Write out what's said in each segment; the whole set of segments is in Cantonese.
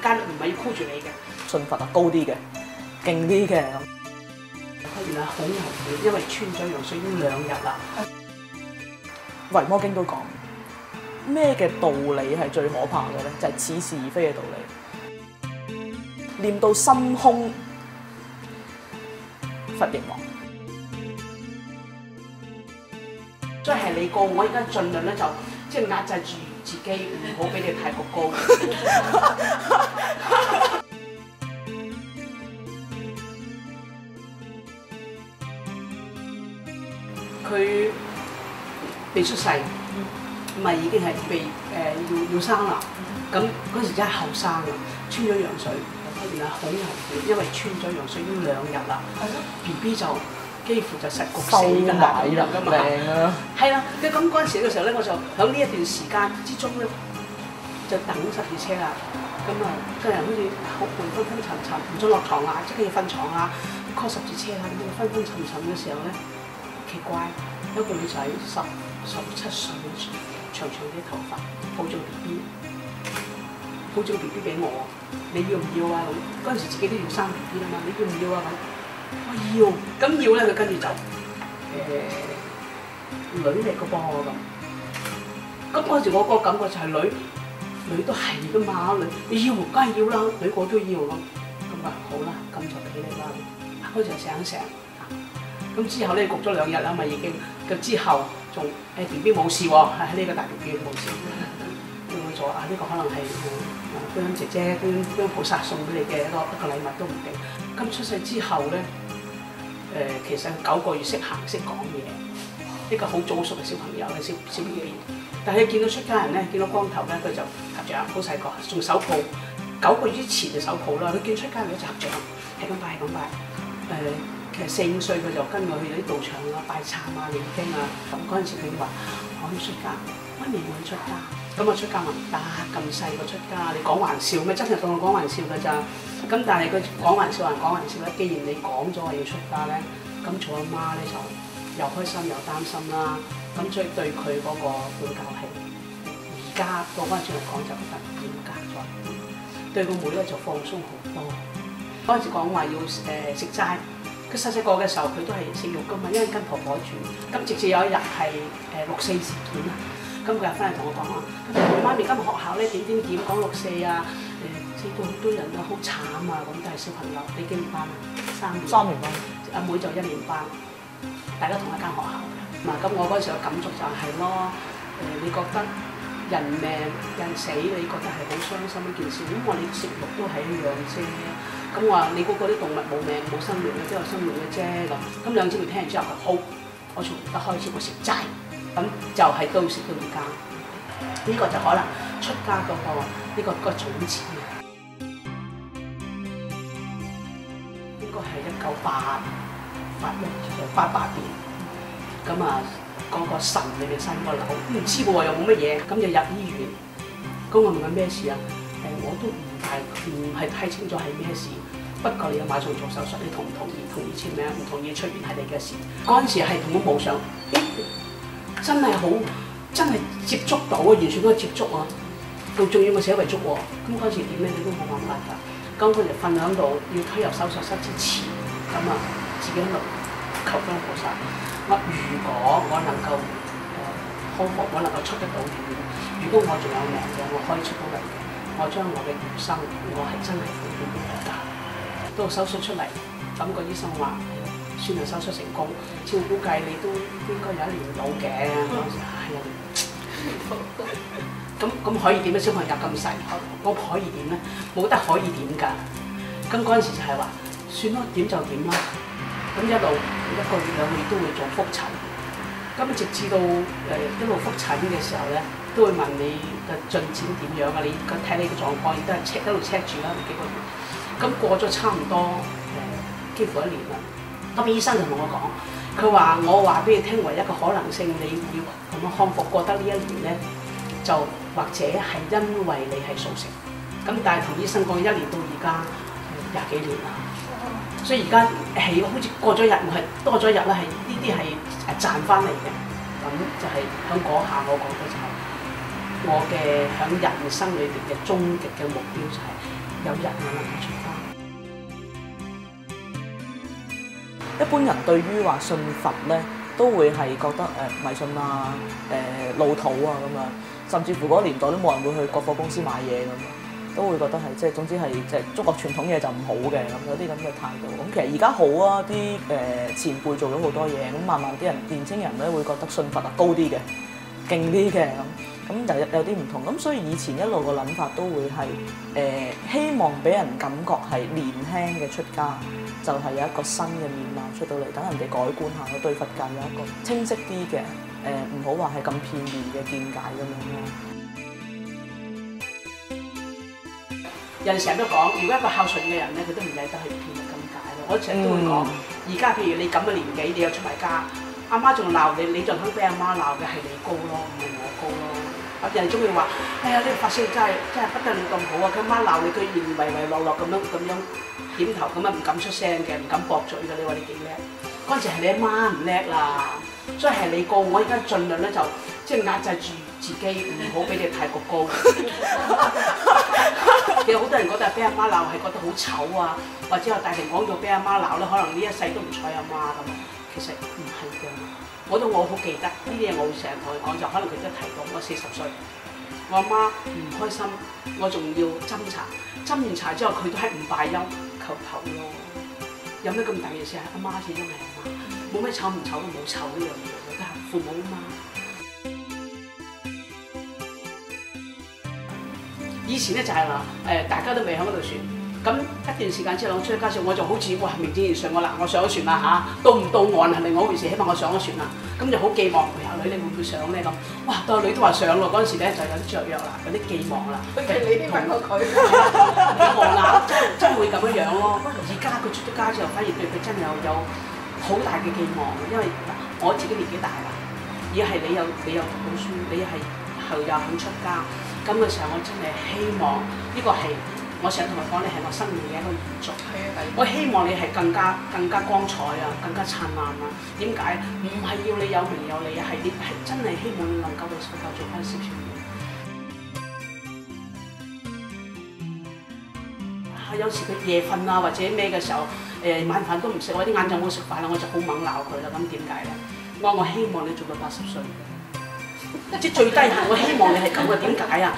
戒律唔係要箍住你嘅。信佛啊，高啲嘅，勁啲嘅咁。原來好牛嘅，因為穿咗羊水已經2日啦。維摩經都講咩嘅道理係最可怕嘅咧？就係似是而非嘅道理。念到心空，佛亦忘。所以係你高，我而家盡量咧就即係壓制住自己，唔好俾你太過高。佢未出世，咪已經係被要生啦。咁嗰時真係後生啊，穿咗羊水，原來好危險，因為穿咗羊水已經2日啦。B B 就幾乎就實焗死㗎啦，咁樣嘛。係啦，咁嗰陣時嘅時候咧，我就喺呢一段時間之中咧，就等12車啦。咁啊，個人好似好攰，昏昏沉沉，唔想落床啊，即刻要瞓床啊 ，call 12車啦，咁樣昏昏沉沉嘅時候咧，奇怪，有個女仔17歲，長長啲頭髮，抱住個 B B， 抱住個 B B 俾我，你要唔要啊？咁嗰陣時自己都要生 B B 啦嘛，你要唔要啊？我要，咁要咧，佢跟住就女嚟個噃咁。咁嗰陣時我個感覺就係女都係噶嘛，你要梗係要啦，女個都要咁。咁啊好啦，咁就俾你啦。嗰陣醒一醒，咁之後咧焗咗2日啦嘛已經，咁之後仲B B 冇事喎，喺呢個大 B B 冇事。咁我就話呢個可能係觀音姐姐、觀音菩薩送俾你嘅一個禮物都唔定。咁出世之後咧，其實9個月識行識講嘢，一個好早熟嘅小朋友嘅小 B B。但係見到出家人咧，見到光頭咧，佢就合掌，好細個，仲手抱。9個月之前就手抱啦，佢見出家人就合掌，係咁拜係咁拜。其實4、5歲佢就跟我去啲道場啊、拜懺啊、念經啊。咁嗰陣時佢話：我要出家，我未會出家。咁我出家唔得，咁細個出家，你講玩笑咩？真係當我講玩笑㗎咋。咁但係佢講玩笑還講玩笑咧。既然你講咗話要出家咧，咁做阿媽咧就又開心又擔心啦。咁所以對佢嗰個管教係而家倒翻轉嚟講就覺得嚴格咗，對個妹咧就放鬆好多。嗰陣時講話要食齋，佢細細個嘅時候佢都係食肉噶嘛，因為跟婆婆住。咁直至有一日係6/4事件啊，咁佢又翻嚟同我講話，媽咪今日學校咧點講6/4啊，死到好多人啊，好慘啊咁，但係小朋友你幾年班啊？3年班，阿妹就1年班，大家同一間學校。咁我嗰陣時嘅感觸就係咯，你覺得人命人死，你覺得係好傷心一件事。咁我哋食肉都係一樣啫。咁我話你估嗰啲動物冇命冇生命嘅，都有生命嘅啫咁。咁兩姊妹聽完之後，佢好，我從而家開始我食齋，咁就係都食到而家。呢個就可能出家嗰個種子。應該係1988年。咁啊，嗰個腎裏邊生個瘤，唔知喎又冇乜嘢，咁就入醫院。咁我問佢咩事啊？我都唔係太清楚係咩事。不過你又馬上做手術，你同唔同意？同意簽名，唔同意出院係你嘅事。嗰陣時係同我無上，真係好，真係接觸到啊，完全都係接觸啊。仲要我寫遺囑喎。咁嗰陣時點咧？你都冇辦法㗎。咁佢就瞓喺度，要推入手術室之前，咁啊自己喺度求翻菩薩。如果我能夠康復，我能夠出得到院，如果我仲有命嘅，我可以出到嚟嘅，我將我嘅餘生，我係真係奉獻俾大家。到手術出嚟，咁個醫生話算係手術成功，照估計你都應該有1年到嘅。嗰陣時係啊，咁可以點咧？小朋友咁細，我可以點咧？冇得可以點㗎。咁嗰陣時就係話，算咯，點就點啦。咁一路1個月2個月都會做覆診，咁直至到一路覆診嘅時候咧，都會問你嘅進展點樣啊？你睇你嘅狀況，亦都係一路 check 住啦，幾個月。咁過咗差唔多幾乎1年啦。咁醫生就同我講，佢話我話俾你聽，唯一個可能性，你會咁樣康復過得呢1年咧，就或者係因為你係素食。咁但係同醫生講1年到而家20幾年啦。所以而家係好似過咗日，我係多咗一日啦，係呢啲係賺翻嚟嘅，咁就係喺嗰下我覺得就係我嘅喺人生裏邊嘅終極嘅目標就係有日我能夠出家。一般人對於話信佛咧，都會係覺得迷信啊、老土啊咁樣，甚至乎嗰個年代都冇人會去國貨公司買嘢咁樣，都會覺得係即係總之係即係中國傳統嘢就唔好嘅咁，有啲咁嘅態度。咁其實而家好啊，啲前輩做咗好多嘢，咁慢慢啲人年青人咧會覺得信佛啊高啲嘅、勁啲嘅咁就有啲唔同。咁所以以前一路個諗法都會係希望俾人感覺係年輕嘅出家。就係有一個新嘅面貌出到嚟，等人哋改觀下，對佛教有一個清晰啲嘅，唔好話係咁片面嘅見解咁樣咯。人成日都講，如果一個孝順嘅人咧，佢都唔理得去騙得咁解咯。我成日都會講，而家譬如你咁嘅年紀，你又出埋家，阿媽仲鬧你，你仲肯俾阿媽鬧嘅係你高咯，唔係我高咯。人中意話，哎呀呢個法師真係不得了咁好啊！佢媽鬧你，佢仍然唯落落咁樣點頭咁樣唔敢出聲嘅，唔敢駁嘴嘅。你話你幾叻？嗰陣時係你阿媽唔叻啦，所以係你高。我而家盡量咧就即係壓制住自己，唔好俾你太過高。其實好多人覺得俾阿媽鬧係覺得好醜啊，或者話大庭廣眾俾阿媽鬧咧，可能呢一世都唔睬阿媽咁。其實唔係㗎。我好記得呢啲嘢，我會成日同佢講，就可能佢都提到我40歲，我阿媽唔開心，我仲要斟茶，斟完茶之後佢都係唔拜休叩頭咯。有咩咁大件事啊？阿媽始終係阿媽，冇咩醜唔醜都冇醜呢樣嘢，都係父母啊嘛。以前咧就係話大家都未喺嗰度船。咁一段時間之後，我出咗家之後，我就好似哇名正言順啦，我上咗船啦嚇，到唔到岸係另外一回事，起碼我上咗船啦，咁就好寄望阿女你會唔會上咧咁？哇，到阿女都話上咯，嗰陣時咧就有啲雀躍啦，有啲寄望啦。你啲問過佢？寄望啦，真係會咁樣樣咯。而家佢出咗家之後，反而對佢真係有好大嘅寄望，因為我自己年紀大啦，而係你又讀到書，你係後又肯出家，咁嘅時候我真係希望呢個係。我成日同佢講，你係我生命嘅一個延續。我希望你係更加光彩啊，更加燦爛啊。點解？唔係要你有名有利啊，係你係真係希望你能夠為佛教做翻少少嘢。有時佢夜瞓啊或者咩嘅時候，晚飯都唔食，我啲晏晝冇食飯啦，我就好猛鬧佢啦。咁點解咧？我希望你做到80歲，即係最低限，我希望你係咁嘅。點解啊？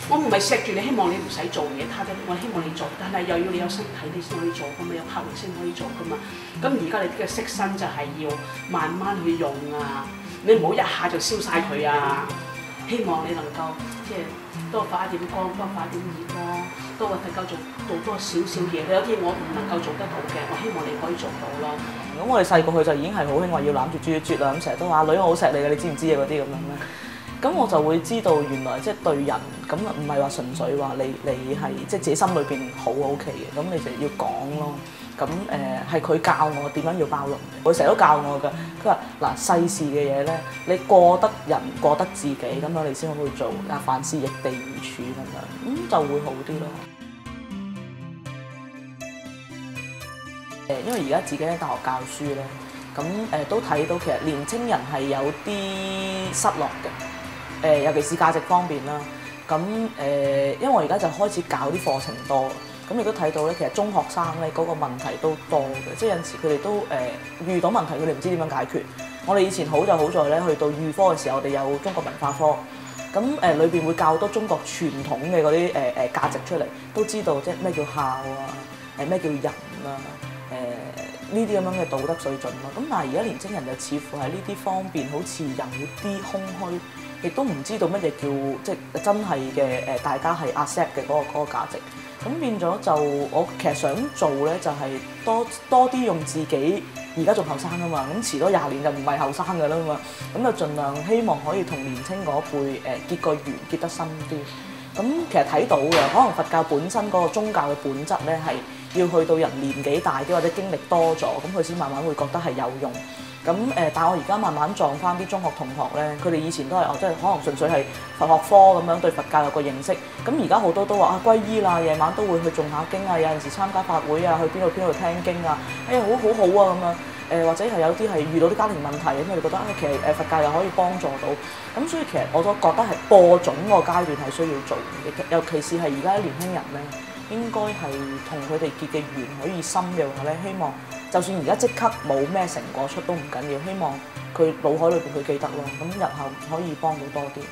我唔係錫住你，希望你唔使做嘢，我希望你做，但係又要你有身體，你先可以做噶嘛，有魄力先可以做噶嘛。咁而家你嘅色身就係要慢慢去用啊，你唔好一下就燒晒佢啊。希望你能夠即係多發一點光，多發一點熱咯，多為佛教做多少少嘢。有啲嘢我唔能夠做得到嘅，我希望你可以做到咯。咁我哋細個佢就已經係好興話要攬住豬絕啦，咁成日都話女我好錫你嘅，你知唔知啊嗰啲咁樣咧？咁我就會知道原來即係對人咁唔係話純粹話你係即係自己心裏邊好 OK 嘅，咁你就要講咯。咁係佢教我點樣要包容嘅，佢成日都教我㗎。佢話嗱世事嘅嘢咧，你過得人過得自己咁樣，你先可以做啊，凡事逆地而處咁樣，就會好啲咯。因為而家自己喺大學教書咧，咁都睇到其實年青人係有啲失落嘅。尤其是價值方面啦，咁因為我而家就開始搞啲課程多，咁亦都睇到咧，其實中學生咧嗰個問題都多嘅，即係有陣時佢哋都遇到問題，佢哋唔知點樣解決。我哋以前好就好在咧，去到預科嘅時候，我哋有中國文化科，咁裏邊會教多中國傳統嘅嗰啲價值出嚟，都知道即係咩叫孝啊，咩叫仁啊，呢啲咁樣嘅道德水準咯。咁但係而家年青人就似乎喺呢啲方面好似有啲空虛。亦都唔知道乜嘢叫即係真係嘅大家係 accept 嘅嗰個價值，咁變咗就我其實想做咧，就係多啲用自己而家仲後生啊嘛，咁遲多20年就唔係後生㗎啦嘛，咁就盡量希望可以同年青嗰輩結個緣結得深啲。咁其實睇到嘅，可能佛教本身嗰個宗教嘅本質咧係要去到人年紀大啲或者經歷多咗，咁佢先慢慢會覺得係有用。咁但係我而家慢慢撞翻啲中學同學咧，佢哋以前都係即係可能純粹係佛學科咁樣對佛教有個認識。咁而家好多都話啊皈依啦，夜晚都會去誦下經啊，有陣時參加法會啊，去邊度聽經啊，哎呀好好啊咁樣。或者係有啲係遇到啲家庭問題咁，佢哋覺得其實佛教又可以幫助到，咁所以其實我都覺得係播種個階段係需要做嘅，尤其是係而家啲年輕人咧，應該係同佢哋結嘅緣可以深嘅話咧，希望就算而家即刻冇咩成果出都唔緊要，希望佢腦海裏邊佢記得咯，咁日後可以幫到多啲。